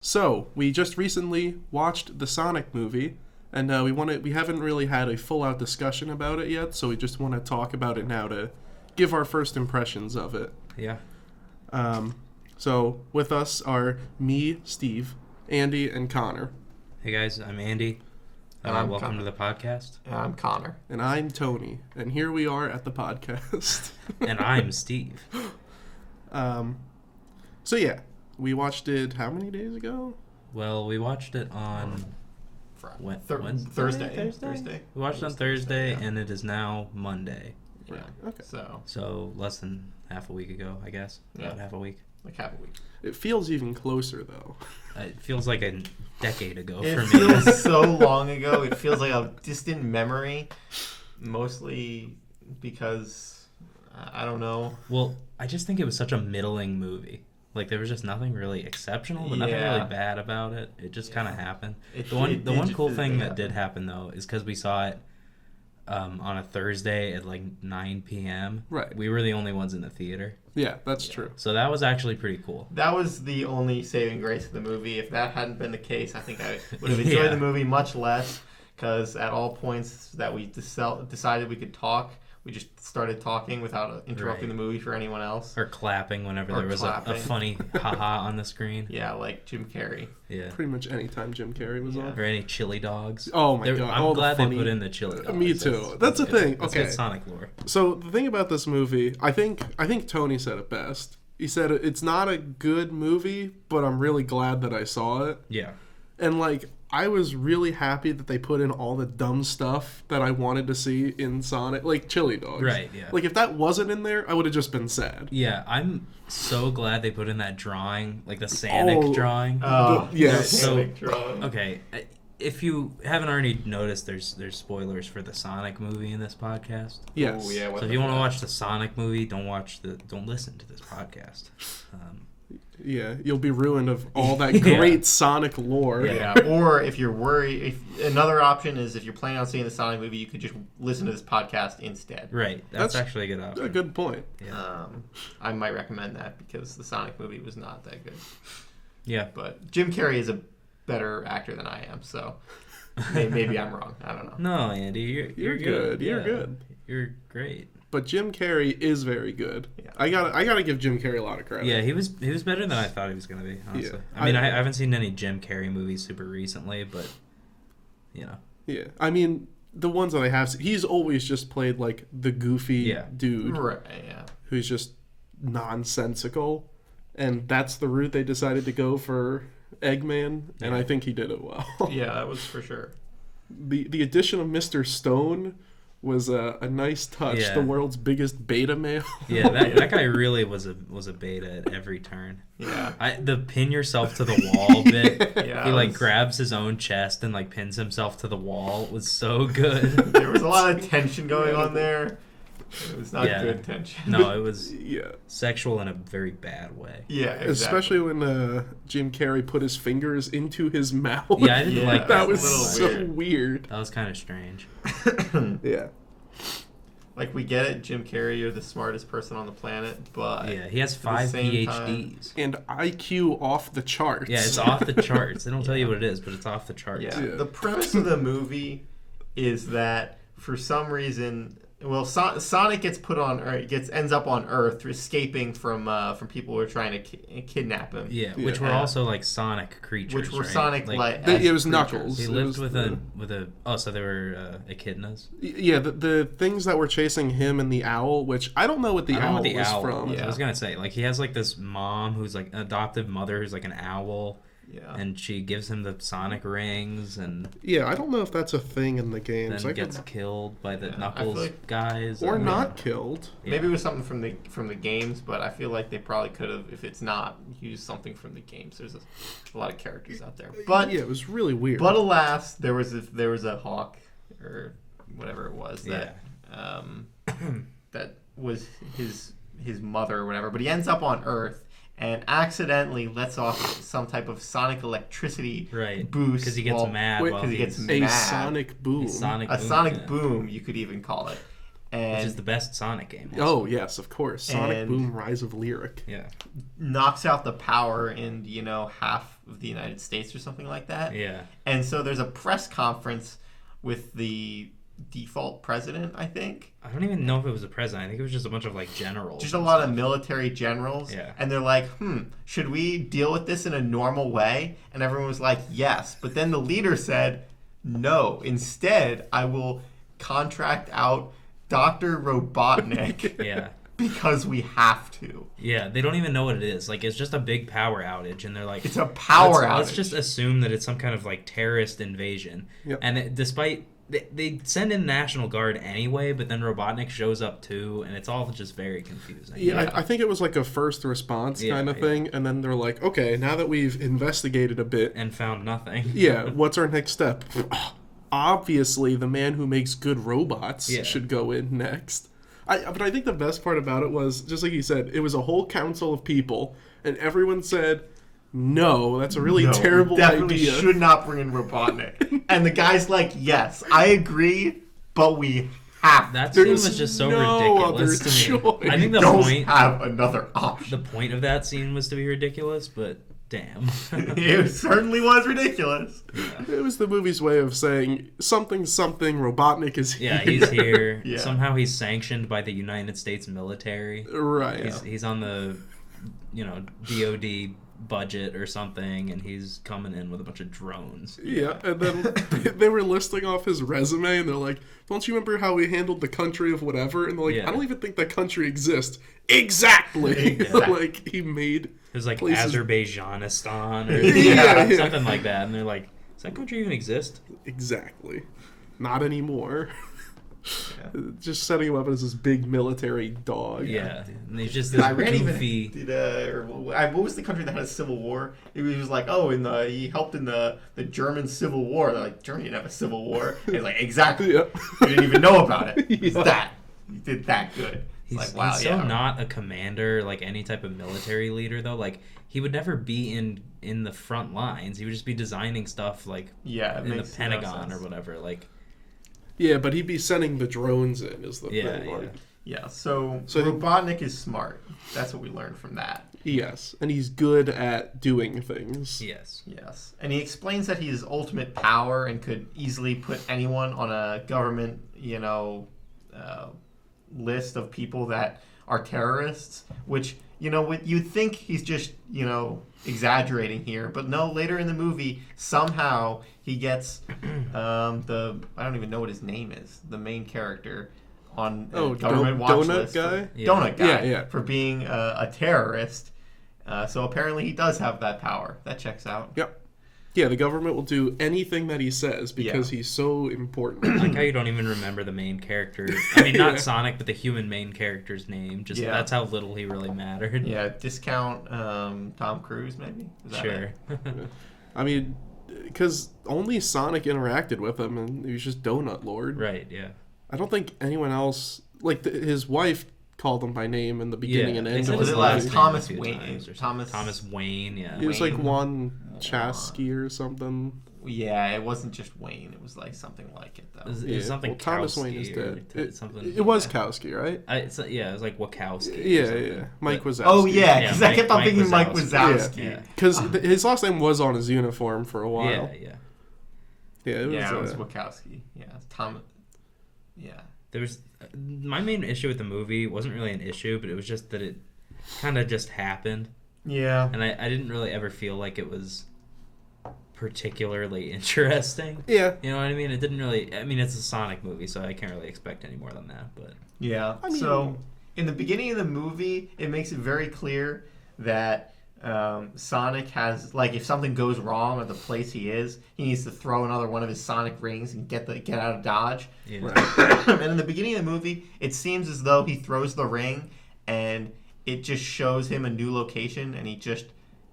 So, we just recently watched the Sonic movie, and we haven't really had a full-out discussion about it yet, so we just want to talk about it now to give our first impressions of it. Yeah. So, with us are me, Steve, Andy, and Connor. Hey guys, I'm Andy. And welcome to the podcast. And I'm Connor. And I'm Tony, and here we are at the podcast. And I'm Steve. So yeah, we watched it how many days ago? Well, we watched it on Wednesday? Thursday. We watched it on Thursday, and it is now Monday. Yeah. Okay. So less than half a week ago, I guess. Yeah. About half a week. Like half a week. It feels even closer though. It feels like a decade ago It for me. feels so long ago. It feels like a distant memory, mostly because I don't know. Well, I just think it was such a middling movie. Like there was just nothing really exceptional, but nothing really bad about it. It just kind of happened. The one cool thing that did happen though is because we saw it on a Thursday at like 9 p.m. Right. We were the only ones in the theater. Yeah, that's true. So that was actually pretty cool. That was the only saving grace of the movie. If that hadn't been the case, I think I would have enjoyed the movie much less, because at all points that we decided we could talk, we just started talking without interrupting the movie for anyone else. Or clapping whenever there was a funny haha on the screen. Yeah, like Jim Carrey. Yeah. Pretty much any time Jim Carrey was on. Or any chili dogs. Oh my god. I'm glad they put in the chili dogs. Me too. That's the thing. That's okay. good Sonic lore. So the thing about this movie, I think Tony said it best. He said it's not a good movie, but I'm really glad that I saw it. Yeah. And like I was really happy that they put in all the dumb stuff that I wanted to see in Sonic, like chili dogs. Right, yeah. Like if that wasn't in there, I would have just been sad. Yeah, I'm so glad they put in that drawing, like the Sonic drawing. Oh, yes. So, drawing. Okay, if you haven't already noticed, there's spoilers for the Sonic movie in this podcast. Yes. Ooh, yeah, So if you want to watch the Sonic movie, don't listen to this podcast. Yeah, you'll be ruined of all that great Sonic lore. Yeah, or if you're worried, another option is if you're planning on seeing the Sonic movie, you could just listen to this podcast instead. Right, that's actually a good option. A good point. Yeah. I might recommend that because the Sonic movie was not that good. Yeah. But Jim Carrey is a better actor than I am, so maybe I'm wrong. I don't know. No, Andy, you're good. You're Yeah. good. You're great. But Jim Carrey is very good. Yeah. I gotta give Jim Carrey a lot of credit. Yeah, he was better than I thought he was gonna be. Honestly, Yeah. I mean, I haven't seen any Jim Carrey movies super recently, but you know. Yeah, I mean the ones that I have, he's always just played like the goofy dude, Right? Yeah. who's just nonsensical, and that's the route they decided to go for Eggman, and I think he did it well. Yeah, that was for sure. The addition of Mr. Stone was a nice touch. Yeah. The world's biggest beta male. Yeah, that guy really was a beta at every turn. Yeah. The pin yourself to the wall bit. Yeah, he like grabs his own chest and like pins himself to the wall. It was so good. There was a lot of tension going on there. It was not good tension. No, it was Yeah. sexual in a very bad way. Yeah, exactly. Especially when Jim Carrey put his fingers into his mouth. Yeah, I didn't like that that. was a little so weird. That was kind of strange. Yeah. Like, we get it, Jim Carrey, you're the smartest person on the planet, but... Yeah, he has at the 5 same PhDs. And IQ off the charts. Yeah, it's off the charts. They don't tell you what it is, but it's off the charts. Yeah. Yeah. The premise of the movie is that for some reason, well, Sonic gets put on, or ends up on Earth, escaping from people who are trying to kidnap him. Yeah, which were also like Sonic creatures. Which were right? Sonic it was creatures. Knuckles. He It lived was with a. Oh, so they were echidnas. Yeah, the things that were chasing him and the owl, which I don't know what the owl was from. I was gonna say, like, he has like this mom who's like an adoptive mother who's like an owl. Yeah. And she gives him the Sonic rings, and Yeah, I don't know if that's a thing in the games. then gets killed by the Yeah, Knuckles guys. or and- not killed. Yeah. Maybe it was something from the games, but I feel like they probably could have, if it's not, used something from the games. There's a lot of characters out there, but Yeah, it was really weird. But alas, there was a hawk or whatever it was that that was his mother or whatever. But he ends up on Earth and accidentally lets off some type of sonic electricity boost because he gets mad. Because he gets a mad. sonic boom. A sonic boom, you could even call it. And which is the best Sonic game. Also. Oh, yes, of course. Sonic Boom Rise of Lyric. Yeah. Knocks out the power in, half of the United States or something like that. Yeah. And so there's a press conference with the default president, I think. I don't even know if it was a president. I think it was just a bunch of, generals. Just a lot of military generals. Yeah. And they're like, should we deal with this in a normal way? And everyone was like, yes. But then the leader said, no. Instead, I will contract out Dr. Robotnik. Yeah. Because we have to. Yeah, they don't even know what it is. It's just a big power outage, and they're like... It's a power outage. Let's just assume that it's some kind of, terrorist invasion. Yep. And despite... They send in National Guard anyway, but then Robotnik shows up too, and it's all just very confusing. Yeah, I think it was a first response kind of thing, and then they're like, okay, now that we've investigated a bit... And found nothing. Yeah, what's our next step? Obviously, the man who makes good robots should go in next. But I think the best part about it was, just like you said, it was a whole council of people, and everyone said, no, that's a really terrible definitely idea. Should not bring in Robotnik. And the guy's like, yes, I agree, but we have. That scene was just so ridiculous to me. Choice. I think the Don't point... have another option. The point of that scene was to be ridiculous, but... Damn. It certainly was ridiculous. Yeah. It was the movie's way of saying something, Robotnik is here. Yeah, he's here. Yeah. Somehow he's sanctioned by the United States military. Right. He's on the, DOD budget or something, and he's coming in with a bunch of drones. Yeah, and then they were listing off his resume, and they're like, don't you remember how we handled the country of whatever? And they're like, I don't even think that country exists. Exactly. He made... It was like places... Azerbaijanistan or something like that. And they're like, does that country even exist? Exactly. Not anymore. Yeah. Just setting him up as this big military dog. Yeah. And he's just this goofy... what was the country that had a civil war? He was like, he helped in the German Civil War. They're like, Germany didn't have a civil war. And he's like, exactly. Yeah. You didn't even know about it. It's that. You did that good. He's not a commander, any type of military leader, though. He would never be in the front lines. He would just be designing stuff, in the Pentagon or whatever. Yeah, but he'd be sending the drones in, is the thing. Yeah, so Robotnik is smart. That's what we learned from that. Yes, and he's good at doing things. Yes. And he explains that he has ultimate power and could easily put anyone on a government, list of people that are terrorists, which you'd think he's just exaggerating here, but no, later in the movie somehow he gets I don't even know what his name is, the main character on government watch list Donut Guy for being a terrorist, so apparently he does have that power. That checks out. Yep. Yeah, the government will do anything that he says because he's so important. I like how you don't even remember the main character. I mean, not Sonic, but the human main character's name. Just that's how little he really mattered. Yeah, discount Tom Cruise, maybe? Is that sure. I mean, because only Sonic interacted with him, and he was just Donut Lord. Right, yeah. I don't think anyone else... his wife called him by name in the beginning and end. Was it Thomas Wayne? Thomas Wayne, yeah. It was Juan Chasky or something. Yeah, it wasn't just Wayne. It was something like it, though. It was something Thomas Wayne is dead. It was Kowski, right? It was Wachowski. Yeah. Mike Wazowski. Oh, yeah, because I kept on thinking Mike Wazowski. Because his last name was on his uniform for a while. Yeah. Yeah, it was Wachowski. Yeah, Thomas. Yeah. There was my main issue with the movie wasn't really an issue, but it was just that it kind of just happened. Yeah. And I didn't really ever feel like it was particularly interesting. Yeah. You know what I mean? It didn't really... I mean, it's a Sonic movie, so I can't really expect any more than that, but... Yeah. So, in the beginning of the movie, it makes it very clear that Sonic has... if something goes wrong at the place he is, he needs to throw another one of his Sonic rings and get out of Dodge. Yeah. Right. And in the beginning of the movie, it seems as though he throws the ring and it just shows him a new location and he just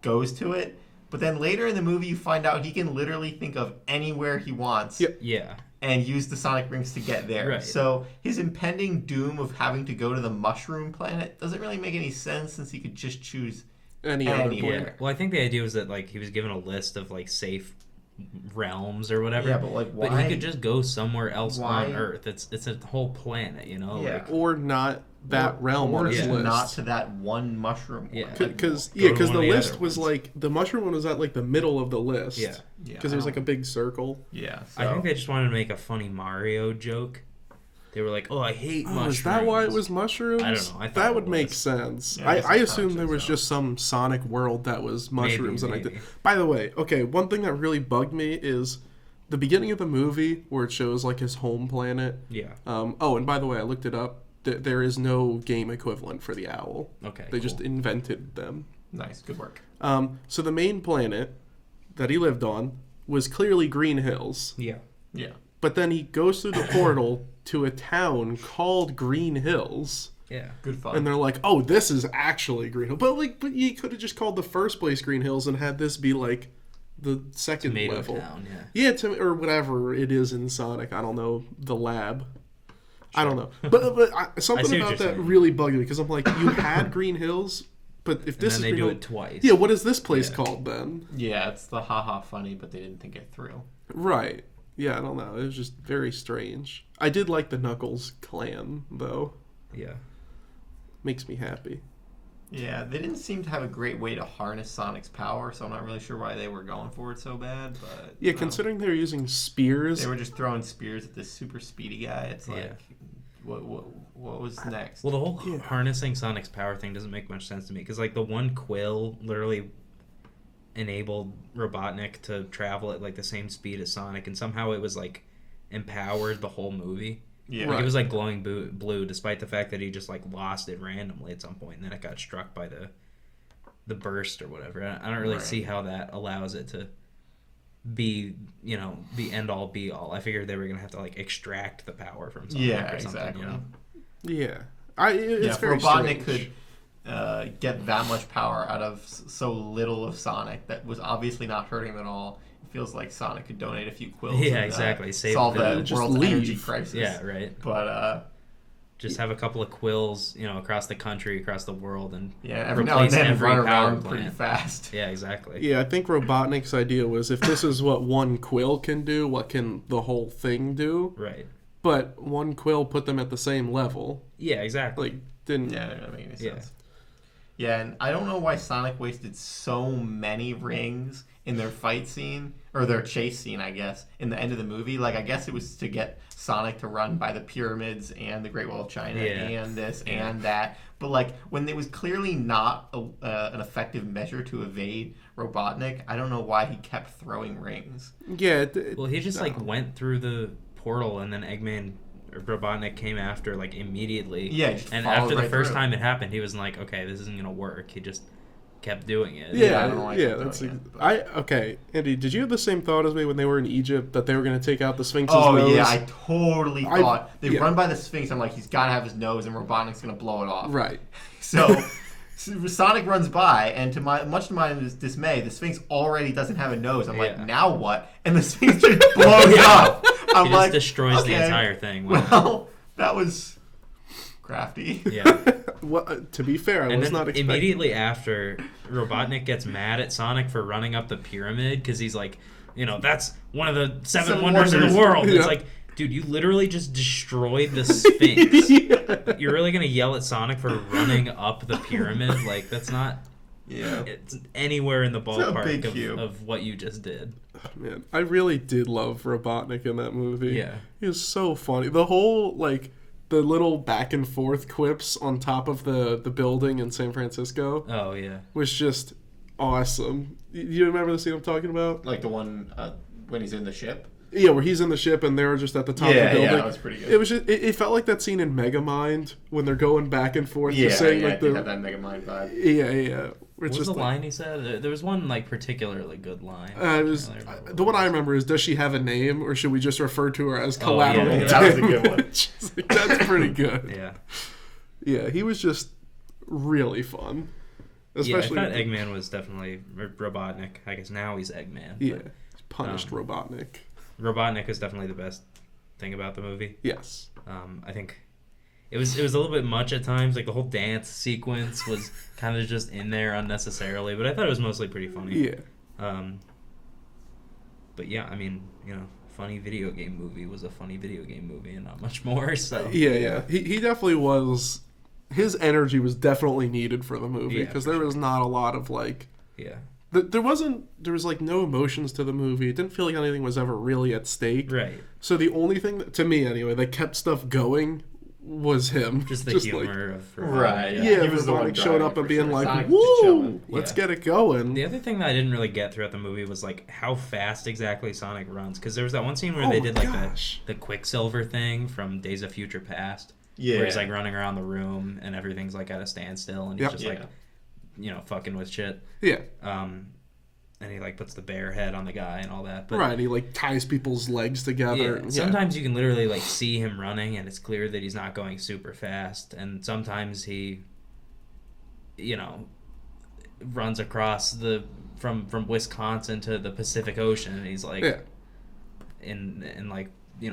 goes to it. But then later in the movie, you find out he can literally think of anywhere he wants. Yep. Yeah. And use the Sonic rings to get there. Right. So his impending doom of having to go to the Mushroom Planet doesn't really make any sense since he could just choose any other anywhere. planet. Well, I think the idea was that he was given a list of safe realms or whatever. Yeah, but like why? But he could just go somewhere else on Earth. It's a whole planet, you know. Yeah. Like, or not that realm on his list. Not to that one mushroom. Yeah. Because the list was like the mushroom one was at like the middle of the list. Yeah. Because it was like a big circle. Yeah. So. I think they just wanted to make a funny Mario joke. They were like, "Oh, I hate mushrooms." Is that why it was mushrooms? I don't know. That would make sense. Yeah, I assumed there was just some Sonic world that was mushrooms. Maybe. By the way, okay, one thing that really bugged me is the beginning of the movie where it shows like his home planet. Yeah. Oh, and by the way, I looked it up. There is no game equivalent for the owl. Okay. They just invented them. Nice, good work. So the main planet that he lived on was clearly Green Hills. Yeah. Yeah. But then he goes through the portal to a town called Green Hills. Yeah. Good fun. And they're like, "Oh, this is actually Green Hills." But you could have just called the first place Green Hills and had this be like the second Tomato level. Town, yeah. Yeah, or whatever it is in Sonic. I don't know, the lab. I don't know. But something about that really bugged me because I'm like, you had Green Hills, but if this is they Green do Hills, it twice. Yeah, what is this place called then? Yeah, it's the haha funny, but they didn't think it through. Right. Yeah, I don't know. It was just very strange. I did like the Knuckles clan, though. Yeah. Makes me happy. Yeah, they didn't seem to have a great way to harness Sonic's power, so I'm not really sure why they were going for it so bad. But yeah, considering they were using spears, they were just throwing spears at this super speedy guy. It's like, what was next? Well, the whole harnessing Sonic's power thing doesn't make much sense to me because like the one quill literally enabled Robotnik to travel at like the same speed as Sonic, and somehow it was like empowered the whole movie. Yeah, like, it was like glowing blue, despite the fact that he just like lost it randomly at some point, and then it got struck by the burst or whatever. I don't really see how that allows it to be, you know, the end all be all. I figured they were gonna have to like extract the power from Sonic or something. Exactly. You know? Yeah, it's very Robotnik strange. could get that much power out of so little of Sonic that was obviously not hurting him at all. It feels like Sonic could donate a few quills. Yeah, and, exactly. Solve the just world's leave. energy crisis. Yeah, right. But just have a couple of quills, you know, across the country, across the world, and every now and then run around pretty fast. Yeah, exactly. Yeah, I think Robotnik's idea was if this is what one quill can do, what can the whole thing do? Right. But one quill put them at the same level. Yeah, exactly. Like, didn't... Yeah, that doesn't make any sense. Yeah, and I don't know why Sonic wasted so many rings in their fight scene, or their chase scene, I guess, in the end of the movie. Like, I guess it was to get Sonic to run by the pyramids and the Great Wall of China and this and that. But, like, when it was clearly not an effective measure to evade Robotnik, I don't know why he kept throwing rings. Yeah. Well, he just, like, went through the portal, and then Robotnik came after, like, immediately. Yeah, and after the first time it happened, he was like, okay, this isn't gonna work. He just kept doing it. Okay, Andy, did you have the same thought as me when they were in Egypt that they were going to take out the Sphinx's nose? Oh, yeah, I totally thought. They run by the Sphinx, I'm like, he's got to have his nose, and Robotnik's going to blow it off. Right. So Sonic runs by, and much to my dismay, the Sphinx already doesn't have a nose. I'm like, now what? And the Sphinx just blows up. I'm like, destroys the entire thing. Wow. Well, that was crafty. Yeah. Well, to be fair, I was not expecting. Immediately after, Robotnik gets mad at Sonic for running up the pyramid because he's like, you know, that's one of the seven wonders of the world. It's like, dude, you literally just destroyed the Sphinx. You're really gonna yell at Sonic for running up the pyramid? Like, that's not. Yeah. It's anywhere in the ballpark of what you just did. Oh, man, I really did love Robotnik in that movie. Yeah. He was so funny. The whole, like, the little back and forth quips on top of the building in San Francisco. Oh, yeah. Was just awesome. You remember the scene I'm talking about? Like the one when he's in the ship? Yeah, where he's in the ship and they're just at the top of the building. Yeah, that was pretty good. It was just, it felt like that scene in Megamind when they're going back and forth. Yeah, saying, yeah, like, they have that Megamind vibe. Yeah. What was the line he said? There was one, like, particularly good line. It was, the one I remember is, does she have a name, or should we just refer to her as collateral damage? That was a good one. Like, that's pretty good. Yeah. Yeah, he was just really fun. Especially, I thought Eggman was definitely Robotnik. I guess now he's Eggman. Yeah, he's punished Robotnik. Robotnik is definitely the best thing about the movie. Yes. I think it was a little bit much at times. Like, the whole dance sequence was kind of just in there unnecessarily, but I thought it was mostly pretty funny. Yeah. But yeah, I mean, funny video game movie was a funny video game movie and not much more. So yeah. He definitely was. His energy was definitely needed for the movie because there was not a lot of like. Yeah. There was like no emotions to the movie. It didn't feel like anything was ever really at stake. Right. So the only thing to me anyway that kept stuff going was him. Just the humor of right. Yeah, he was the one showing up and being like, "Woo, let's get it going." The other thing that I didn't really get throughout the movie was like how fast exactly Sonic runs, because there was that one scene where they did like the Quicksilver thing from Days of Future Past, where he's like running around the room and everything's like at a standstill and he's just like, fucking with shit. Yeah. And he like puts the bear head on the guy and all that. But, right, he like ties people's legs together. Yeah. Sometimes you can literally like see him running and it's clear that he's not going super fast. And sometimes he, runs across from Wisconsin to the Pacific Ocean and he's like in like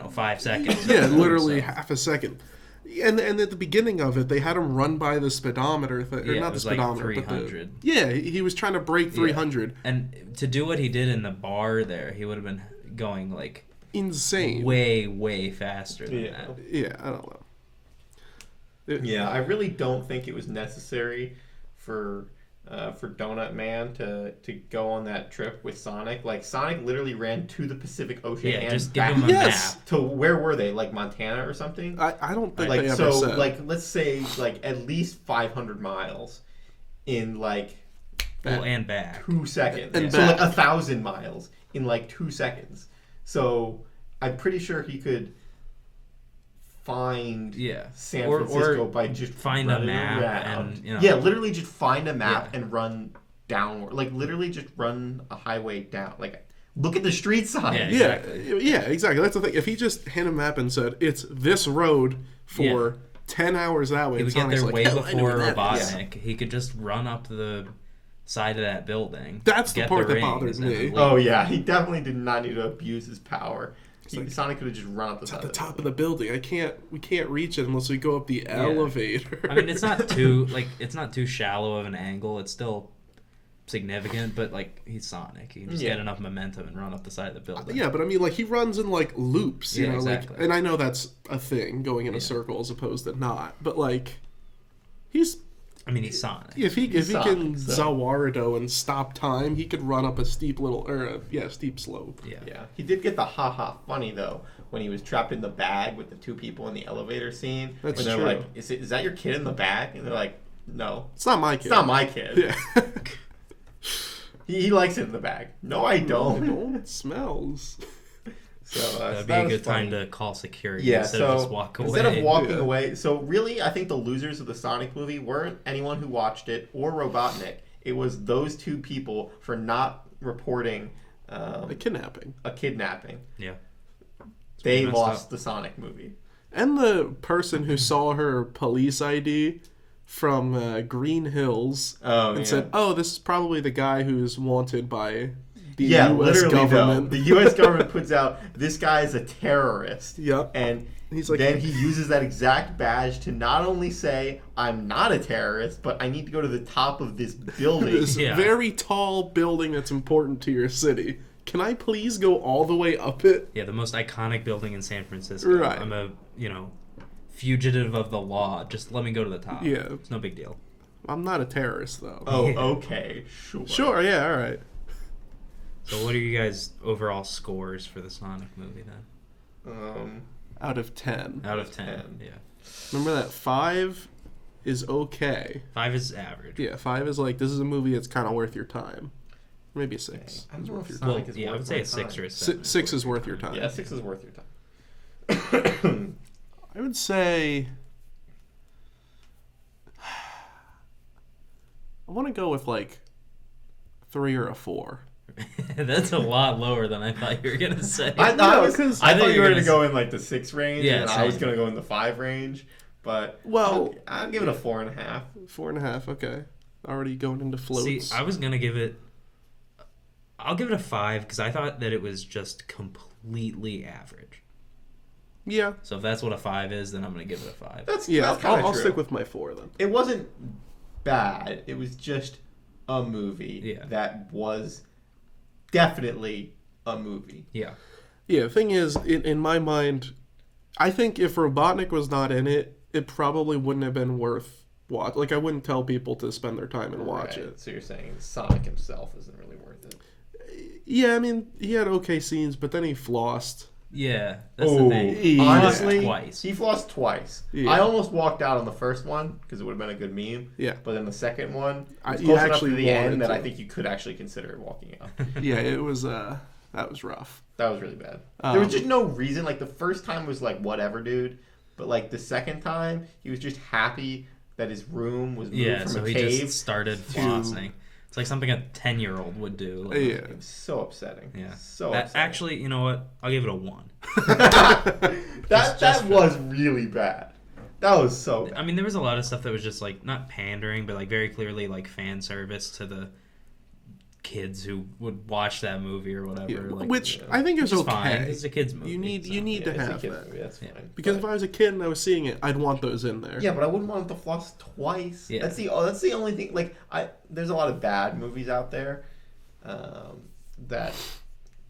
5 seconds. Yeah, literally half a second. And at the beginning of it, they had him run by the speedometer thing, or not the speedometer, like 300. But he was trying to break 300. Yeah. And to do what he did in the bar there, he would have been going like insane, way faster than that. Yeah, I don't know. I really don't think it was necessary for Donut Man to go on that trip with Sonic. Like, Sonic literally ran to the Pacific Ocean and just back. Give him a map. To where were they? Like Montana or something? I don't think they ever said. Like, let's say like at least 500 miles in like and back 2 seconds. And so back. like 1,000 miles in like 2 seconds. So I'm pretty sure he could find San Francisco by just find a map around. And literally just find a map and run downward, like literally just run a highway down, like look at the street sign. Exactly. That's the thing. If he just had a map and said it's this road for 10 hours that way, he would get there like, way before Robotnik. He could just run up the side of that building. That's the part that bothers me. Oh yeah, he definitely did not need to abuse his power. Sonic could have just run up the side. At the top of the building. We can't reach it unless we go up the elevator. I mean, it's not too shallow of an angle. It's still significant, but like he's Sonic. He can just get enough momentum and run up the side of the building. Yeah, but I mean, like he runs in like loops, you know, exactly. like, and I know that's a thing, going in a circle as opposed to not, but like he's Sonic. If he can Zawardo and stop time, he could run up a steep steep slope. Yeah. He did get the funny though when he was trapped in the bag with the two people in the elevator scene. That's when they're true. like, "Is that your kid in the bag?" And they're like, "No, it's not my kid. It's not my kid." Yeah. he likes it in the bag. No, I don't. No, it smells. So that'd be a good time to call security instead of just walk away. Instead of walking away. So really, I think the losers of the Sonic movie weren't anyone who watched it or Robotnik. It was those two people for not reporting a kidnapping. Yeah. They lost the Sonic movie. And the person who saw her police ID from Green Hills and said, "Oh, this is probably the guy who's wanted by the U.S. government." The U.S. government puts out, "This guy is a terrorist." Yep. And he's like, then he uses that exact badge to not only say, "I'm not a terrorist, but I need to go to the top of this building." This very tall building that's important to your city. Can I please go all the way up it? Yeah, the most iconic building in San Francisco. Right. I'm a, fugitive of the law. Just let me go to the top. Yeah. It's no big deal. I'm not a terrorist, though. Oh, okay. Sure, yeah, all right. So what are you guys' overall scores for the Sonic movie, then? Out of 10. Out of 10, yeah. Remember that 5 is okay. 5 is average. Yeah, 5 is like, this is a movie that's kind of worth your time. Maybe a 6. Okay. I don't know if Sonic is worth I would say a 6 or a 7. 6 is worth your time. Yeah, 6 is worth your time. I would say... I want to go with like 3 or a 4. That's a lot lower than I thought you were gonna say. I thought you were gonna go in like the 6 range, and I was gonna go in the 5 range. But I'll give it a 4.5. 4.5, okay. Already going into floats. See, I was gonna give it. I'll give it a 5 because I thought that it was just completely average. Yeah. So if that's what a 5 is, then I'm gonna give it a 5. That's I'll stick with my 4 then. It wasn't bad. It was just a movie that was definitely a movie. Yeah. Yeah, the thing is, in my mind, I think if Robotnik was not in it, it probably wouldn't have been worth watch. Like, I wouldn't tell people to spend their time and watch it. So you're saying Sonic himself isn't really worth it? Yeah, I mean, he had okay scenes, but then he flossed. Yeah, that's the thing. Honestly, twice. He flossed twice. Yeah. I almost walked out on the first one because it would have been a good meme. Yeah. But then the second one, it's You close enough actually to the end that wanted I to. think you could actually consider walking out. Yeah, it was, that was rough. That was really bad. There was just no reason. Like, the first time was like, whatever, dude. But, like, the second time, he was just happy that his room was moved from a cave. Yeah, so he just started flossing. It's like something a 10-year-old would do. Like, Yeah. It was so upsetting. Yeah. So upsetting. Actually, you know what? I'll give it a 1. that was really bad. That was so bad. I mean, there was a lot of stuff that was just, like, not pandering, but, like, very clearly, like, fan service to the kids who would watch that movie or whatever. Yeah, like, which I think is okay. Fine. It's a kid's movie. You need to have that. Movie, that's fine. Because if I was a kid and I was seeing it, I'd want those in there. Yeah, but I wouldn't want them to floss twice. Yeah. That's the only thing. Like, there's a lot of bad movies out there that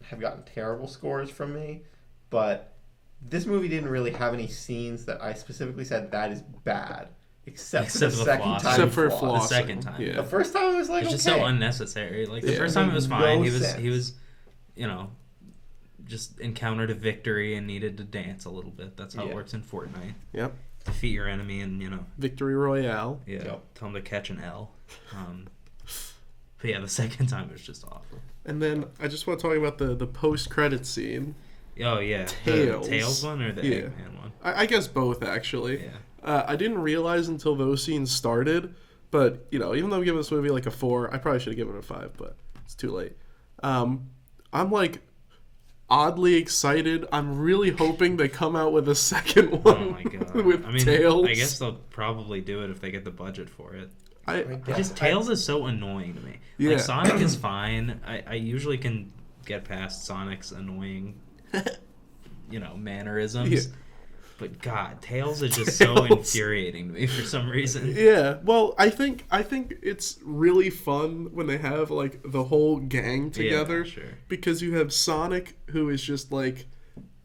have gotten terrible scores from me, but this movie didn't really have any scenes that I specifically said that is bad, except for the second time. Except for flossing. flossing. The second time. Yeah. The first time it was like, It's just okay. so unnecessary. Like, the Yeah. first time it was fine. No He sense. was, you know, just encountered a victory and needed to dance a little bit. That's how it works in Fortnite. Yep. Defeat your enemy and, you know. Victory Royale. Yeah. Yep. Tell him to catch an L. But yeah, the second time it was just awful. And then I just want to talk about the post-credit scene. Oh, yeah. Tails. The Tails one or the Yeah. Eggman one? I guess both, actually. Yeah. I didn't realize until those scenes started, but, you know, even though I'm giving this movie like a 4, I probably should have given it a 5, but it's too late. I'm, like, oddly excited. I'm really hoping they come out with a second one. Oh, my God. with I mean, Tails. I guess they'll probably do it if they get the budget for it. Tails is so annoying to me. Yeah. Like, Sonic is fine. I usually can get past Sonic's annoying, you know, mannerisms. Yeah. But God, Tails is just so infuriating to me for some reason. Yeah, well, I think it's really fun when they have like the whole gang together. Yeah, sure. Because you have Sonic, who is just like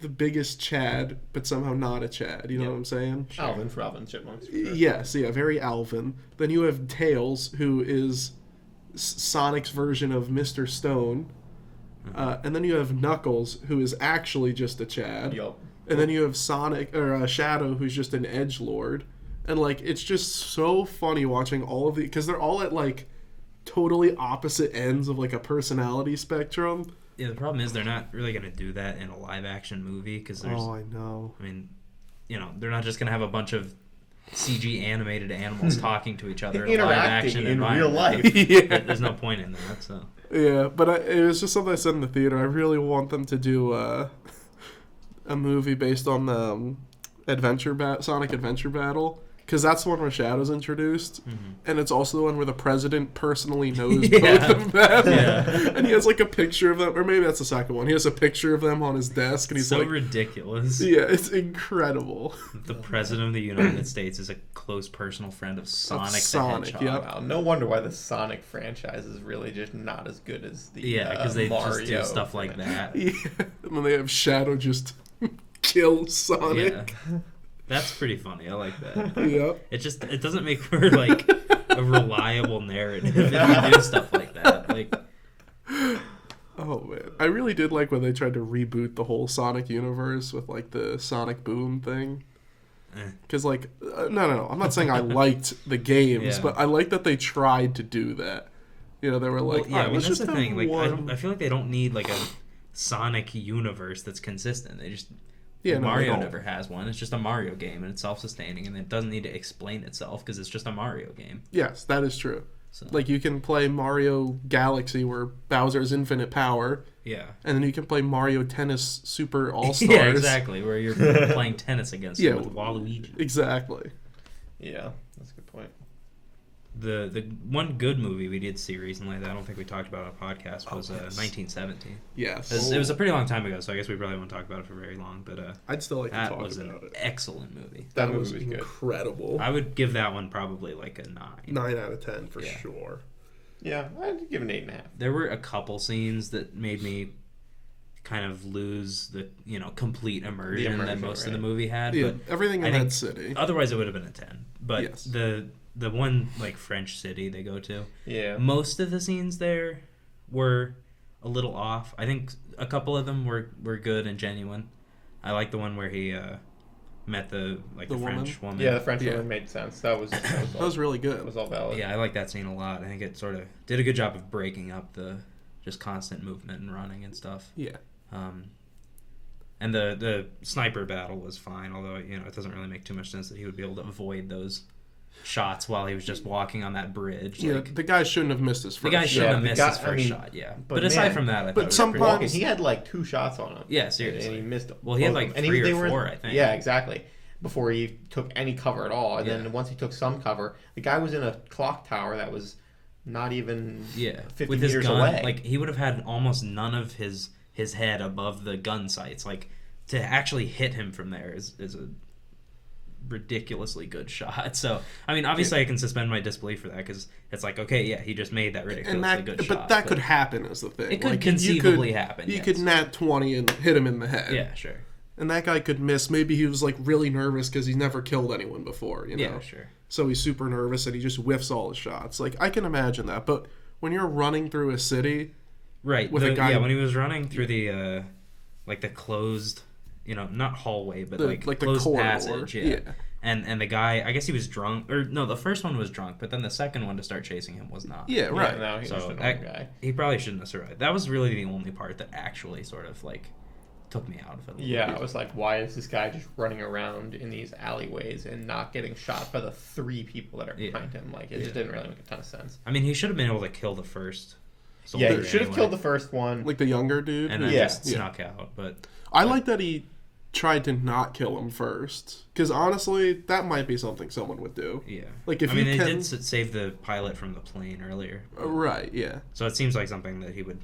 the biggest Chad, but somehow not a Chad. You know what I'm saying? Sure. Alvin for Alvin Chipmunks. For sure. Yes, yeah, very Alvin. Then you have Tails, who is Sonic's version of Mr. Stone. And then you have Knuckles, who is actually just a Chad. Yup. And then you have Sonic or Shadow, who's just an edgelord, and like it's just so funny watching all of the because they're all at like totally opposite ends of like a personality spectrum. Yeah, the problem is they're not really gonna do that in a live action movie because there's. Oh, I know. I mean, you know, they're not just gonna have a bunch of CG animated animals talking to each other in a live action in environment. real life. Yeah, There's no point in that. So. yeah, but it was just something I said in the theater. I really want them to do a movie based on the Sonic Adventure Battle, because that's the one where Shadow's introduced, and it's also the one where the president personally knows both of them, and he has like a picture of them, or maybe that's the second one. He has a picture of them on his desk, and he's so like, ridiculous. yeah, it's incredible. The president of the United States is a close personal friend of Sonic the Hedgehog. Yep. Wow, no wonder why the Sonic franchise is really just not as good as the because they Mario just do stuff like that. Yeah, and then they have Shadow just kill Sonic. Yeah. That's pretty funny. I like that. Yep. It doesn't make for like a reliable narrative if you do stuff like that. Like, oh man, I really did like when they tried to reboot the whole Sonic universe with like the Sonic Boom thing. Because like, no, I'm not saying I liked the games, but I like that they tried to do that. You know, they were like, I mean, that's the thing. Like, one... I feel like they don't need like a Sonic universe that's consistent. They just no, Mario never has one. It's just a Mario game, and it's self-sustaining, and it doesn't need to explain itself because it's just a Mario game. Yes, that is true. So. Like, you can play Mario Galaxy where Bowser's infinite power. Yeah. And then you can play Mario Tennis Super All-Stars. Yeah, exactly, where you're playing tennis against him with Waluigi. Exactly. Yeah, that's a good point. The one good movie we did see recently that I don't think we talked about on a podcast was 1917. Yes. It was a pretty long time ago, so I guess we probably won't talk about it for very long. But I'd still like to talk about it. That was an excellent movie. That movie was was good. incredible. I would give that one probably like a 9. 9 out of 10 for sure. Yeah, I'd give it an 8.5. There were a couple scenes that made me kind of lose the complete immersion that most of the movie had. Yeah, but everything in that city. Otherwise, it would have been a 10. But yes. the one like French city they go to, most of the scenes there were a little off. I think a couple of them were good and genuine. I like the one where he met the French woman. Yeah, the French woman made sense. That was that was really good. It was all valid. Yeah, I like that scene a lot. I think it sort of did a good job of breaking up the just constant movement and running and stuff. Yeah. And the sniper battle was fine, although it doesn't really make too much sense that he would be able to avoid those shots while he was just walking on that bridge. Yeah, the guy shouldn't have missed his first. The guy shouldn't have missed his first shot. Yeah, but aside from that, I thought sometimes he had like 2 shots on him. Yeah, seriously, and he missed them. Well, he had like 3 or 4, I think. Yeah, exactly. Before he took any cover at all, and then once he took some cover, the guy was in a clock tower that was not even 50 with his meters gun, away. Like he would have had almost none of his head above the gun sights. Like to actually hit him from there is a ridiculously good shot. So I mean, obviously I can suspend my disbelief for that because it's like, okay, yeah, he just made that ridiculously good shot. But that could happen is the thing. It could conceivably happen. You could nat 20 and hit him in the head. Yeah, sure. And that guy could miss. Maybe he was like really nervous because he's never killed anyone before. Yeah, sure. So he's super nervous and he just whiffs all his shots. Like I can imagine that. But when you're running through a city, right? With a guy, when he was running through the like the closed, not hallway, but like closed the passage. Yeah. And the guy, I guess he was drunk, or no, the first one was drunk, but then the second one to start chasing him was not. Yeah, right. Yeah, no, he was the guy. He probably shouldn't have survived. That was really the only part that actually sort of like took me out of it. Yeah, I was like, why is this guy just running around in these alleyways and not getting shot by the 3 people that are behind him? Like, it just didn't really make a ton of sense. I mean, he should have been able to kill the first. Yeah, he should have killed the first one. Like the younger dude? And then just snuck out. But I like that he tried to not kill him first. Because honestly, that might be something someone would do. Yeah. Like if they did save the pilot from the plane earlier. Right, yeah. So it seems like something that he would...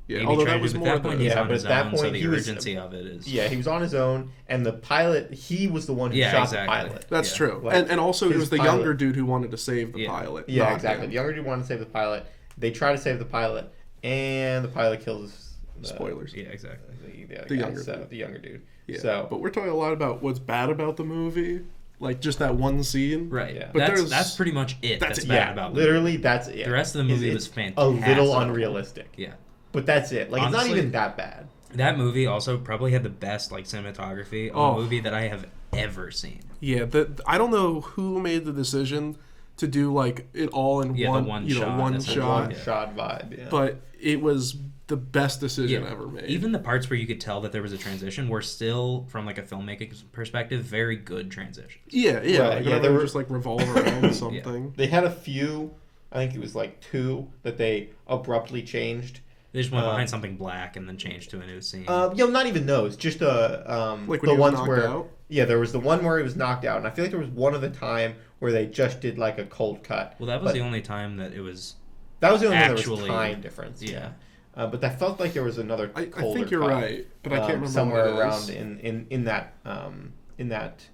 Yeah, although that was more point, he's on his own, so the urgency of it is... Yeah, he was on his own, and the pilot, he was the one who shot the pilot. That's true. Like, and also, he was the younger dude who wanted to save the pilot. Yeah, exactly. The younger dude wanted to save the pilot. They try to save the pilot, and the pilot kills... Spoilers. Yeah, exactly. The younger dude. Yeah. So, but we're talking a lot about what's bad about the movie. Like, just that one scene. Right. Yeah. But that's pretty much it that's bad about the literally, movie. that's it. The rest of the movie was fantastic. A little unrealistic. Yeah. But that's it. Like, honestly, it's not even that bad. That movie also probably had the best like cinematography of a movie that I have ever seen. Yeah, I don't know who made the decision to do like it all in one shot. One shot vibe. Yeah. But it was the best decision ever made. Even the parts where you could tell that there was a transition were still, from like a filmmaking perspective, very good transitions. Yeah. Right. Like, they were just like revolve around something. They had a few. I think it was like 2 that they abruptly changed. They just went behind something black and then changed to a new scene. Not even those. Just like when the ones where out? Yeah, there was the one where he was knocked out, and I feel like there was one other time where they just did like a cold cut. Well, that was the only time that it was. That was the only time there was time difference. Yeah. But that felt like there was another colder I think you're right, but I can't remember somewhere around in that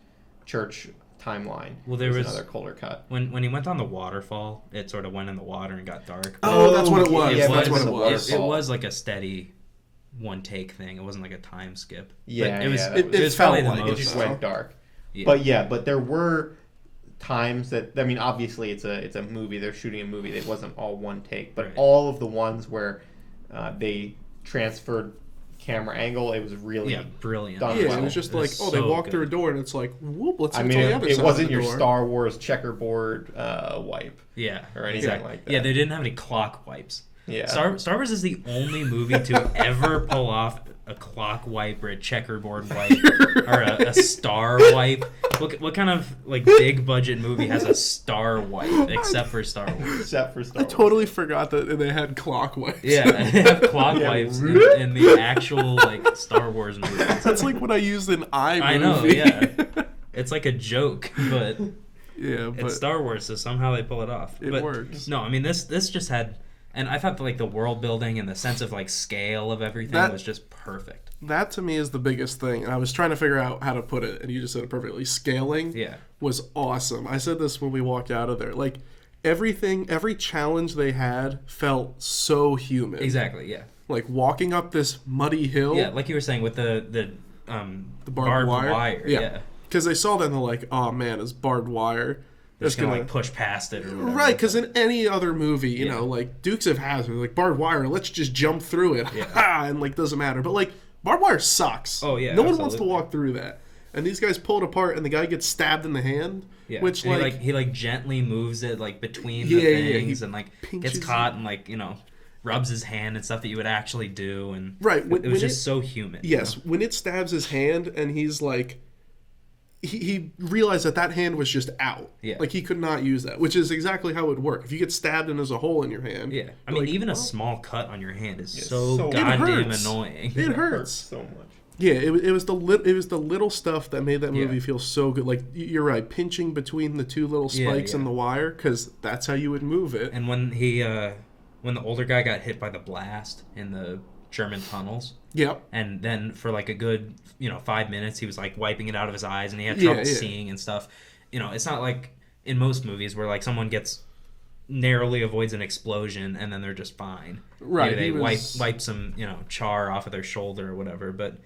church timeline. Well, there was another colder cut. When he went on the waterfall, it sort of went in the water and got dark. Oh, that's what it was. Yeah, that's what it was. It was like a steady one take thing. It wasn't like a time skip. Yeah, but it was. It felt like it just went dark. Yeah. But there were times that, I mean, obviously it's a movie. They're shooting a movie. It wasn't all one take, but all of the ones where they transferred camera angle, it was really brilliant. Done it well. was just like, they walk through a door and it's like, whoop, let's see what's on the other it side wasn't of the your door. Star Wars checkerboard wipe. Yeah. Or anything like that. Yeah, they didn't have any clock wipes. Yeah. Star Wars is the only movie to ever pull off a clock wipe or a checkerboard wipe or a star wipe. What kind of like big budget movie has a star wipe except for Star Wars? I totally forgot that they had clock wipes. Yeah, they have clock wipes in the actual like Star Wars movies. That's like what I used in iMovie. I know, yeah. It's like a joke, but it's Star Wars, so somehow they pull it off. It works. No, I mean this just had. And I thought like the world building and the sense of like scale of everything was just perfect. That to me is the biggest thing. And I was trying to figure out how to put it, and you just said it perfectly. Scaling was awesome. I said this when we walked out of there. Like every challenge they had felt so human. Exactly, yeah. like walking up this muddy hill. Yeah, like you were saying with the barbed wire. Yeah. Because they saw that and they're like, oh man, it's barbed wire. They're just gonna like push past it or whatever. Right, because in any other movie, you know, like Dukes of Hazzard, like barbed wire, let's just jump through it. And like doesn't matter. But like barbed wire sucks. Oh yeah. No one wants to walk through that. And these guys pull it apart and the guy gets stabbed in the hand. Yeah. Which and like he like gently moves it like between the things and like gets caught and like, you know, rubs his hand and stuff that you would actually do, and it was just so human. Yes, when it stabs his hand and he's like, he realized that hand was just out. Yeah. Like he could not use that, which is exactly how it would work. If you get stabbed and there's a hole in your hand. Yeah. I mean, even a small cut on your hand is so goddamn annoying. It hurts so much. Yeah, it was the little stuff that made that movie feel so good. Like you're right, pinching between the two little spikes in the wire, because that's how you would move it. And when when the older guy got hit by the blast in the German tunnels. Yep. And then for like a good, 5 minutes, he was like wiping it out of his eyes and he had trouble seeing and stuff. It's not like in most movies where like someone narrowly avoids an explosion and then they're just fine. Right. Maybe they wipe some, char off of their shoulder or whatever, but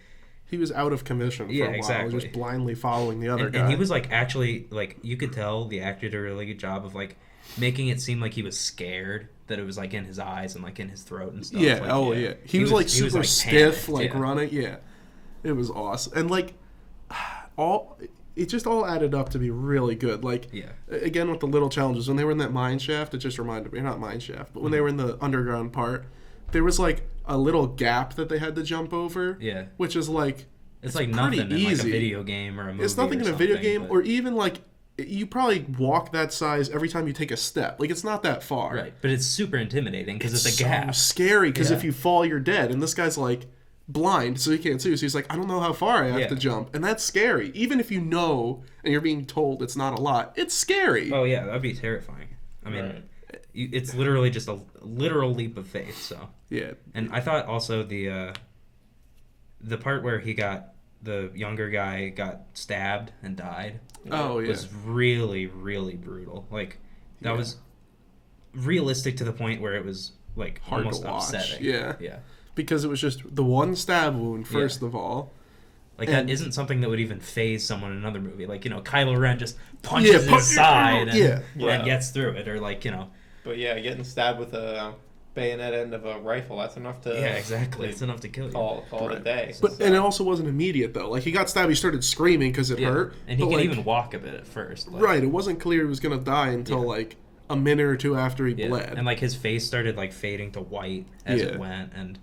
he was out of commission for a while, just blindly following the other guy. And he was like actually like you could tell the actor did a really good job of like making it seem like he was scared, that it was like in his eyes and like in his throat and stuff. Yeah, like, He was like super stiff, like running. Yeah. It was awesome. And like it just all added up to be really good. Like again with the little challenges, when they were in that mine shaft, it just reminded me, not mine shaft, but when they were in the underground part, there was like a little gap that they had to jump over. Yeah. Which is like it's like nothing in like a video game or a movie. It's nothing in a video game, or even like you probably walk that size every time you take a step. Like it's not that far. Right. But it's super intimidating because it's a gap. So scary because if you fall, you're dead. And this guy's like blind, so he can't see. So he's like, I don't know how far I have to jump, and that's scary. Even if you know and you're being told it's not a lot, it's scary. Oh yeah, that'd be terrifying. I mean, it's literally just a literal leap of faith. So yeah. And I thought also the part where the younger guy got stabbed and died. Was really, really brutal. Like that was realistic to the point where it was like hard almost to watch. upsetting. Yeah. Because it was just the one stab wound first of all. Like that isn't something that would even phase someone in another movie. Like, Kylo Ren just punches his side and gets through it, or like, But getting stabbed with a bayonet end of a rifle, that's enough to exactly. It's enough to kill you. Call it a day. But and it also wasn't immediate though. Like he got stabbed, he started screaming because it hurt. And he could even walk a bit at first. Like, right. It wasn't clear he was gonna die until like a minute or two after he bled. And like his face started like fading to white as it went, and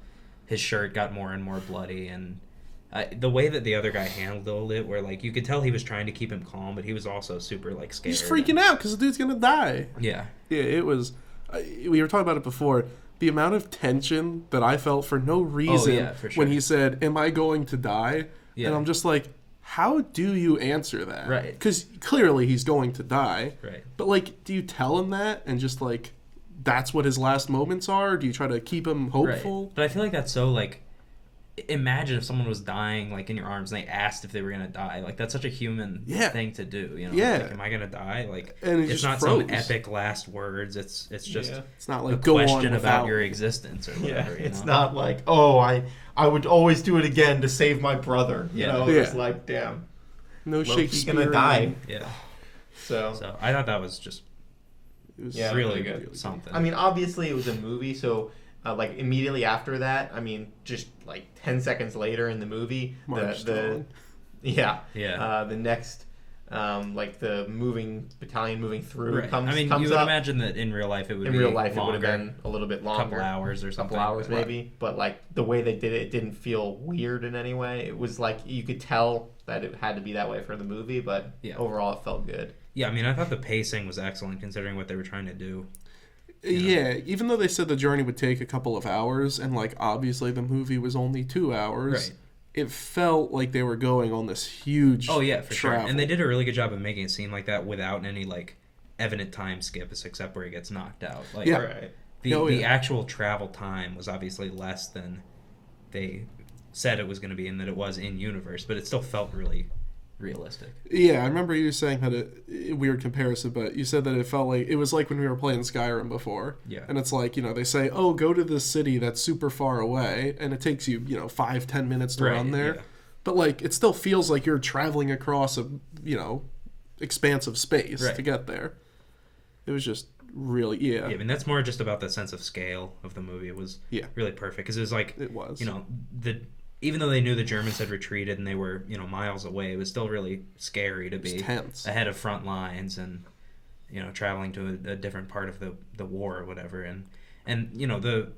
his shirt got more and more bloody, and the way that the other guy handled it, where like you could tell he was trying to keep him calm, but he was also super like scared. He's freaking out because the dude's gonna die. Yeah. Yeah. It was. We were talking about it before. The amount of tension that I felt for no reason when he said, "Am I going to die?" And I'm just like, how do you answer that? Right. Because clearly he's going to die. Right. But like, do you tell him that and just like, that's what his last moments are? Or do you try to keep him hopeful? Right. But I feel like that's so like, imagine if someone was dying like in your arms and they asked if they were gonna die. Like that's such a human thing to do. Yeah. Like, am I gonna die? Like, and it's not some epic last words. It's just it's not like a question about your existence or whatever. It's not like, oh, I would always do it again to save my brother. You know, it's like, damn, no Shakespeare gonna die. Yeah. So I thought that was just really good. Really something. I mean, obviously it was a movie, so. Like immediately after that, I mean, just like 10 seconds later in the movie, the next like the battalion moving through comes. I mean, comes you would up. imagine that in real life it would have been a little bit longer, couple hours or something, couple hours maybe. But like the way they did it, it didn't feel weird in any way. It was like you could tell that it had to be that way for the movie, but overall it felt good. Yeah, I mean, I thought the pacing was excellent considering what they were trying to do. Yeah, even though they said the journey would take a couple of hours, and like obviously the movie was only 2 hours, it felt like they were going on this huge for travel. sure. And they did a really good job of making it seem like that without any like evident time skips, except where he gets knocked out. Like the actual travel time was obviously less than they said it was going to be, and that it was in universe, but it still felt really realistic. Yeah, I remember you saying that weird comparison, but you said that it felt like it was like when we were playing Skyrim before. Yeah. And it's like, they say, oh, go to this city that's super far away, and it takes you, 5-10 minutes to run there. Yeah. But like it still feels like you're traveling across a, expansive space to get there. It was just really, yeah. I mean, that's more just about the sense of scale of the movie. It was really perfect because it was like, even though they knew the Germans had retreated and they were, miles away, it was still really scary to be ahead of front lines and, traveling to a different part of the war or whatever. And the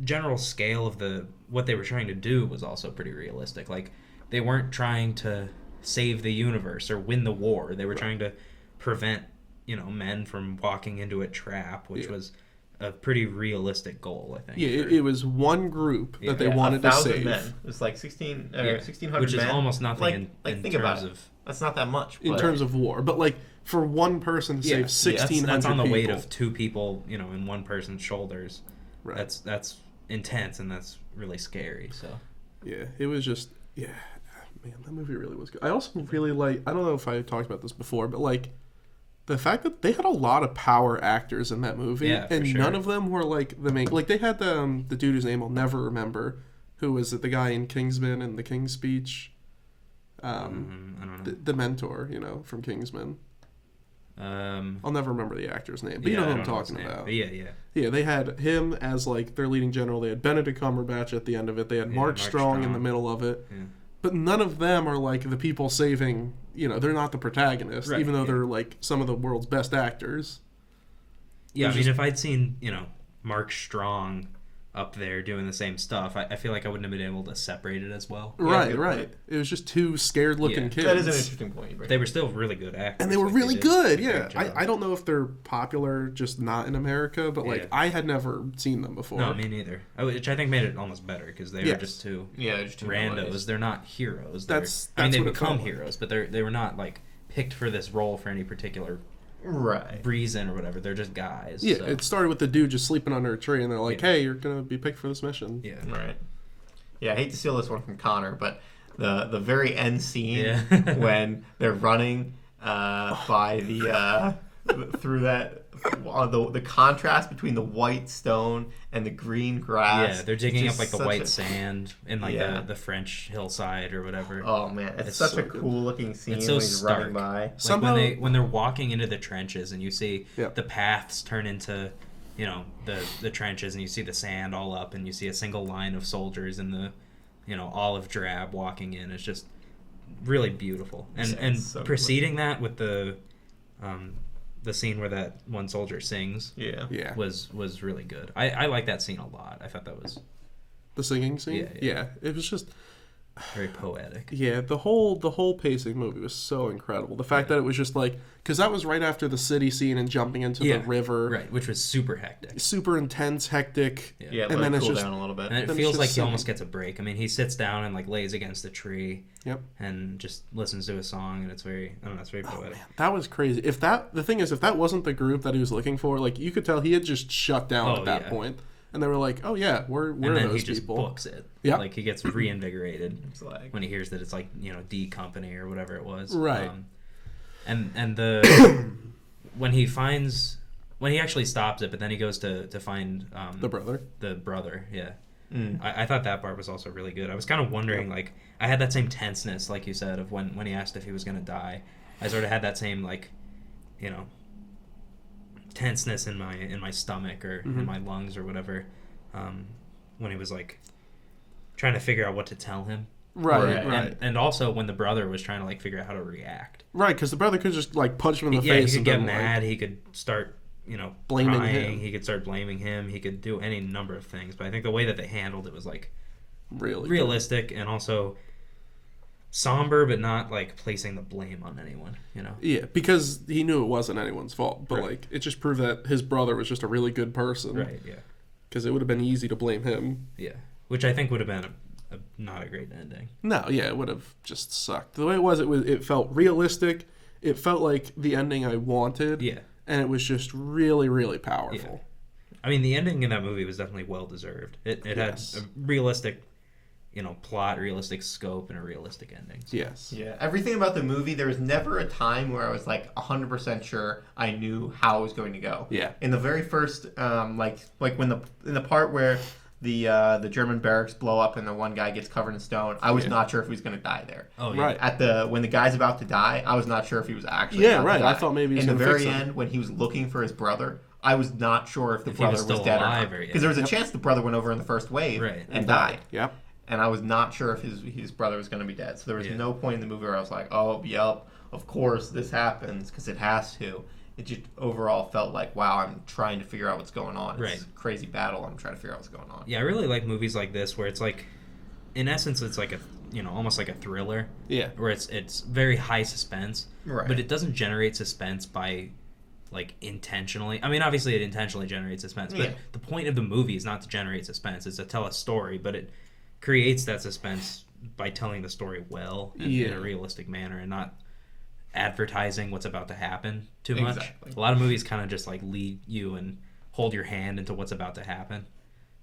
general scale of what they were trying to do was also pretty realistic. Like, they weren't trying to save the universe or win the war. They were trying to prevent, men from walking into a trap, which was a pretty realistic goal, I think. Yeah, it was one group that they wanted to save. Men. It was like 1,600 which is men. almost nothing in think terms about of... it. That's not that much. In terms of war. But, like, for one person to save 1,600 people... That's on the weight of two people, in one person's shoulders. Right. That's intense, and that's really scary, so... Yeah, it was just... Yeah, man, that movie really was good. I also really like... I don't know if I talked about this before, but, like... The fact that they had a lot of power actors in that movie, and none of them were like the main. Like they had the dude whose name I'll never remember, who was the guy in Kingsman and The King's Speech. I don't know. The mentor, from Kingsman. I'll never remember the actor's name, but you know who I'm talking about. Yeah. They had him as like their leading general. They had Benedict Cumberbatch at the end of it. They had Mark Strong in the middle of it. Yeah. But none of them are like the people saving. They're not the protagonists, even though they're like some of the world's best actors. Yeah, I mean, if I'd seen Mark Strong up there doing the same stuff, I feel like I wouldn't have been able to separate it as well. Right. It was just two scared-looking kids. That is an interesting point. They were still really good actors. And they were really good, yeah. I don't know if they're popular, just not in America, but I had never seen them before. No, me neither. Which I think made it almost better, because they were just two randos. Nowadays. They're not heroes. They become heroes, but they were not picked for this role for any particular reason or whatever. They're just guys. Yeah, it started with the dude just sleeping under a tree, and they're like, "Hey, you're gonna be picked for this mission." Yeah, right. Yeah, I hate to steal this one from Connor, but the very end scene when they're running by the through that the contrast between the white stone and the green grass. Yeah, they're digging up the white sand in the French hillside or whatever. Oh man, it's such a cool looking scene. It's so when he's stark. running by. Somehow, when they're walking into the trenches and you see the paths turn into the trenches, and you see the sand all up, and you see a single line of soldiers in the olive drab walking in. It's just really beautiful. And so preceding that with the scene where that one soldier sings was really good. I like that scene a lot. I thought that was the singing scene. Yeah, it was just very poetic. Yeah, the whole pacing movie was so incredible. The fact that it was just because that was right after the city scene and jumping into the river, right, which was super hectic, super intense, hectic. Yeah, and then it's just cool down a little bit. And it feels like he almost gets a break. I mean, he sits down and lays against the tree. Yep. And just listens to a song, and it's very poetic. Man, that was crazy. The thing is, if that wasn't the group that he was looking for, you could tell he had just shut down at that point. And they were like, "Oh yeah, we're those people." And then he just books it. Yeah, he gets reinvigorated when he hears that it's D Company or whatever it was. Right. And the when he actually stops it, but then he goes to find the brother. The brother, yeah. I thought that part was also really good. I was kind of wondering, I had that same tenseness, like you said, of when he asked if he was going to die. I sort of had that same tenseness in my stomach or in my lungs or whatever, when he was trying to figure out what to tell him. Right. And also when the brother was trying to figure out how to react. Right, because the brother could just punch him in the face. He could get mad. He could start blaming crying. him. He could start blaming him. He could do any number of things. But I think the way that they handled it was really realistic and also somber, but not placing the blame on anyone. Yeah, because he knew it wasn't anyone's fault. But it just proved that his brother was just a really good person. Right. Yeah. Because it would have been easy to blame him. Yeah, which I think would have been not a great ending. No, yeah, it would have just sucked. The way it felt realistic. It felt like the ending I wanted. Yeah. And it was just really, really powerful. Yeah. I mean, the ending in that movie was definitely well deserved. It had a realistic, plot, realistic scope, and a realistic ending. So. Yes. Yeah. Everything about the movie, there was never a time where I was like 100% sure I knew how it was going to go. Yeah. In the very first, like when in the part where the German barracks blow up and the one guy gets covered in stone, I was not sure if he was going to die there. Oh yeah. Right. When the guy's about to die, I was not sure if he was actually about to die. I thought maybe he was in the gonna very end when he was looking for his brother. I was not sure if the brother was dead or not, because there was a chance the brother went over in the first wave and died. Yep. And I was not sure if his brother was going to be dead. So there was no point in the movie where I was like, oh, yep, of course this happens, because it has to. It just overall felt like, wow, I'm trying to figure out what's going on. It's a crazy battle. I'm trying to figure out what's going on. Yeah, I really like movies like this where it's like, in essence, it's like almost like a thriller. Yeah. Where it's very high suspense. Right. But it doesn't generate suspense by, like, intentionally. I mean, obviously it intentionally generates suspense, but the point of the movie is not to generate suspense. It's to tell a story, but it creates that suspense by telling the story well and in a realistic manner and not advertising what's about to happen too much. Exactly. A lot of movies kind of just like lead you and hold your hand into what's about to happen.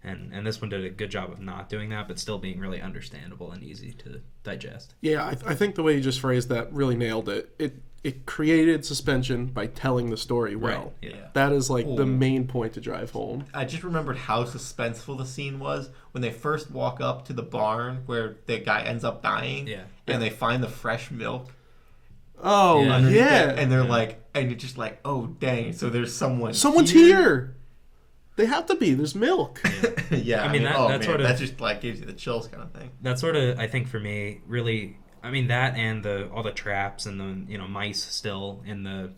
And this one did a good job of not doing that, but still being really understandable and easy to digest. Yeah, I think the way you just phrased that really nailed it. It created suspension by telling the story well. Right. Yeah. That is like the main point to drive home. I just remembered how suspenseful the scene was when they first walk up to the barn where the guy ends up dying. Yeah. And they find the fresh milk. Oh, yeah. And they're like, and you're just like, oh, dang. So there's someone's here. They have to be. There's milk. Yeah. I mean, that sort of, that just like gives you the chills kind of thing. That sort of, I think for me, really, I mean, that and all the traps and the mice still in the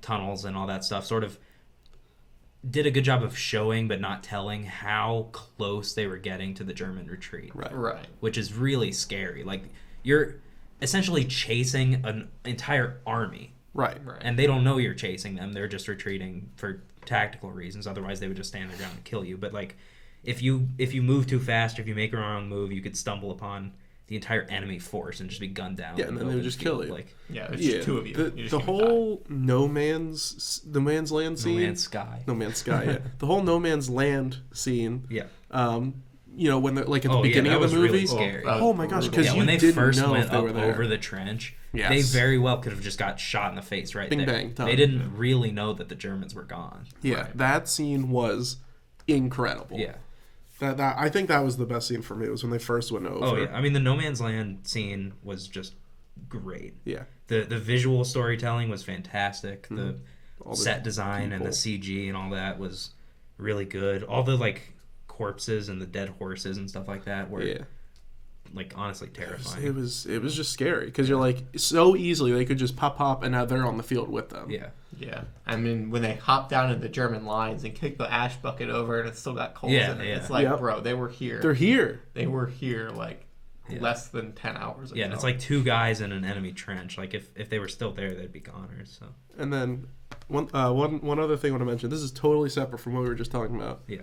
tunnels and all that stuff sort of did a good job of showing but not telling how close they were getting to the German retreat. Right. Which is really scary. Like, you're essentially chasing an entire army. Right. And they don't know you're chasing them. They're just retreating for tactical reasons. Otherwise, they would just stand their ground and kill you. But like, if you move too fast, or if you make a wrong move, you could stumble upon the entire enemy force and just be gunned down. Yeah, and then they would just kill you. Like, there's just two of you. The whole No Man's Land scene. No Man's Sky. No Man's Sky. Yeah. The whole No Man's Land scene. Yeah. When they're like at the beginning of the movie. Really scary. Oh my gosh! Because when they first went up there. over the trench, they very well could have just got shot in the face right there. Bang, they didn't really know that the Germans were gone. Yeah, that scene was incredible. Yeah. That I think that was the best scene for me. It was when they first went over. Oh yeah, I mean the No Man's Land scene was just great. Yeah. The visual storytelling was fantastic. The set design people. and the CG and all that was really good. All the like corpses and the dead horses and stuff like that were like honestly terrifying. It was just scary because you're like so easily they could just pop and now they're on the field with them. Yeah. I mean, when they hop down into the German lines and kick the ash bucket over and it's still got coals in it, it's like, bro, they were here. They're here. They were here like less than 10 hours ago. Yeah, and it's like two guys in an enemy trench. Like if they were still there, they'd be goners. So. And then one other thing I want to mention. This is totally separate from what we were just talking about. Yeah.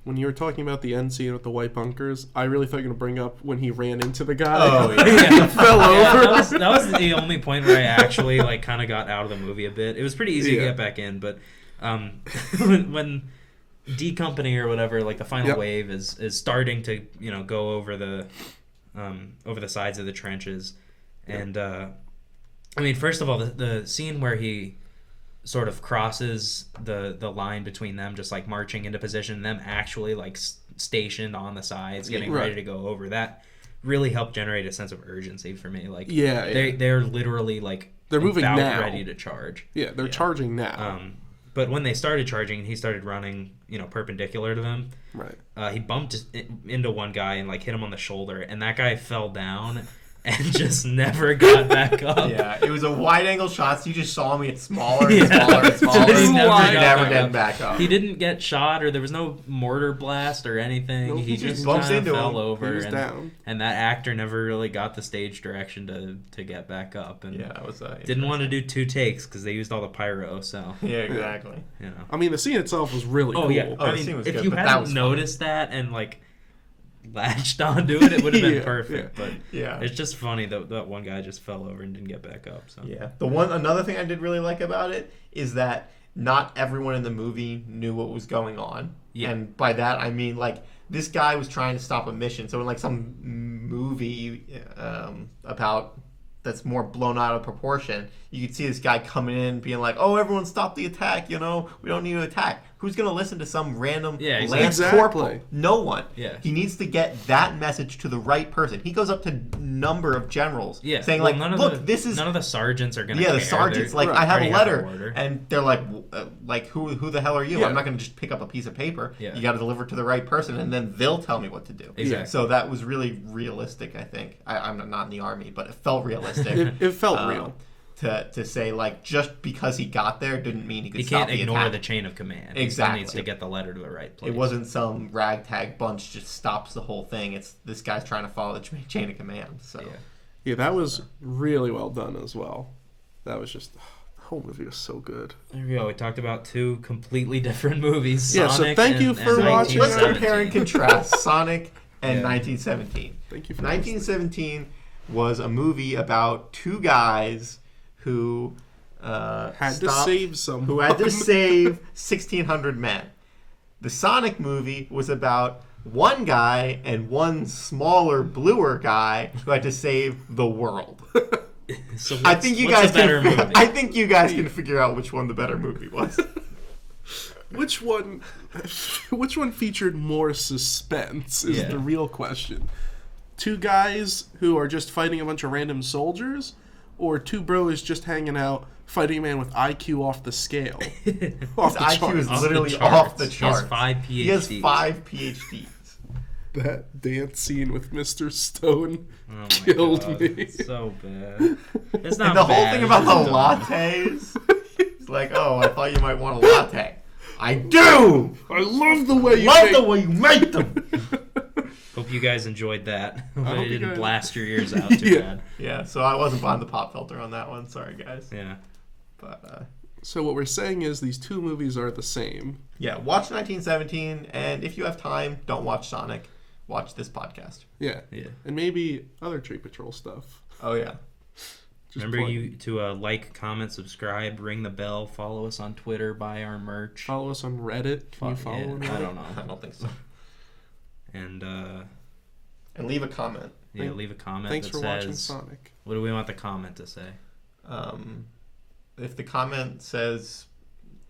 When you were talking about the end scene with the white bunkers, I really thought you were going to bring up when he ran into the guy. Oh, yeah. Fell over. That was the only point where I actually like kind of got out of the movie a bit. It was pretty easy to get back in, but when D Company or whatever, like the final wave is starting to go over the sides of the trenches, and I mean, first of all, the scene where he sort of crosses the line between them, just like marching into position, them actually like stationed on the sides, getting ready to go over, that really helped generate a sense of urgency for me. Like they're literally like they're moving now, ready to charge. Yeah, they're charging now. But when they started charging and he started running, perpendicular to them, he bumped into one guy and like hit him on the shoulder, and that guy fell down and just never got back up. Yeah, it was a wide-angle shot, so you just saw him get smaller and smaller and smaller. He never get back up. He didn't get shot, or there was no mortar blast or anything. Nope, he just bumps into fell him. over. He was down. And that actor never really got the stage direction to get back up. And it was didn't want to do 2 takes because they used all the pyro. So yeah, exactly. I mean, the scene itself was really cool. Oh yeah, I mean, if you hadn't noticed that and like latched onto it, it would have been perfect. But it's just funny that one guy just fell over and didn't get back up. So another thing I did really like about it is that not everyone in the movie knew what was going on. And by that I mean like this guy was trying to stop a mission. So in like some movie about that's more blown out of proportion, you could see this guy coming in being like, "Oh, everyone stop the attack! You know, we don't need to attack." Who's gonna listen to some random Lance Corporal? No one. Yeah. He needs to get that message to the right person. He goes up to number of generals, saying like, "Look, this is..." None of the sergeants are gonna. Yeah, the sergeants I have a letter, and they're like, "Who the hell are you? I'm not gonna just pick up a piece of paper. You got to deliver it to the right person, and then they'll tell me what to do." Exactly. So that was really realistic. I think I'm not in the army, but it felt realistic. It felt real. To say, like, just because he got there didn't mean he could stop the attack. He can't ignore the chain of command. Exactly. He needs to get the letter to the right place. It wasn't some ragtag bunch just stops the whole thing. It's this guy's trying to follow the chain of command. So yeah, that was really well done as well. That was just... The whole movie was so good. There we go. We talked about two completely different movies. Yeah, Sonic so thank you for watching. Let's compare and contrast Sonic and 1917. Thank you for 1917 was a movie about two guys who had to save someone. Who had to save 1,600 men. The Sonic movie was about one guy and one smaller, bluer guy who had to save the world. So I think you guys can figure out which one the better movie was. Which one featured more suspense is the real question. Two guys who are just fighting a bunch of random soldiers, or two bros just hanging out fighting a man with IQ off the scale. His IQ is literally off the charts. He has 5 PhDs. That dance scene with Mr. Stone killed me. It's so bad. It's not and the bad. whole thing about the lattes. It's like, oh, I thought you might want a latte. I do. I love the way you make them. Hope you guys enjoyed that. Hope it didn't blast your ears out too bad. Yeah, so I wasn't behind the pop filter on that one. Sorry, guys. Yeah. But so what we're saying is these two movies are the same. Yeah, watch 1917, and if you have time, don't watch Sonic. Watch this podcast. Yeah. And maybe other Tree Patrol stuff. Oh, yeah. Remember to like, comment, subscribe, ring the bell, follow us on Twitter, buy our merch. Follow us on Reddit. Can you follow me? I don't know. I don't think so. And leave a comment. Yeah, leave a comment. Thanks for watching Sonic. What do we want the comment to say? If the comment says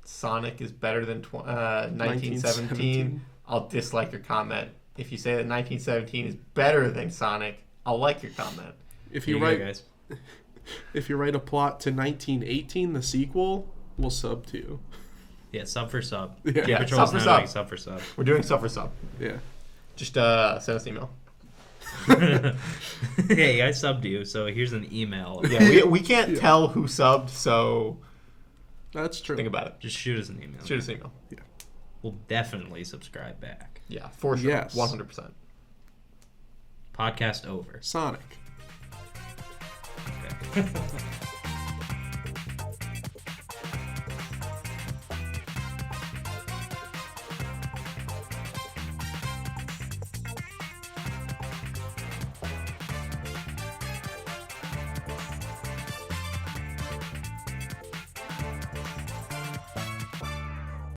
Sonic is better than 1917, I'll dislike your comment. If you say that 1917 is better than Sonic, I'll like your comment. If you write a plot to 1918, the sequel, we'll sub to you. Yeah, sub for sub. Yeah, sub for sub. We're doing sub for sub. Yeah. Just send us an email. Hey, I subbed you, so here's an email. Yeah, we can't tell who subbed, so that's true. Think about it. Just shoot us an email. Shoot us an email. Yeah. We'll definitely subscribe back. Yeah, for sure. Yes. 100%. Podcast over. Sonic. Okay.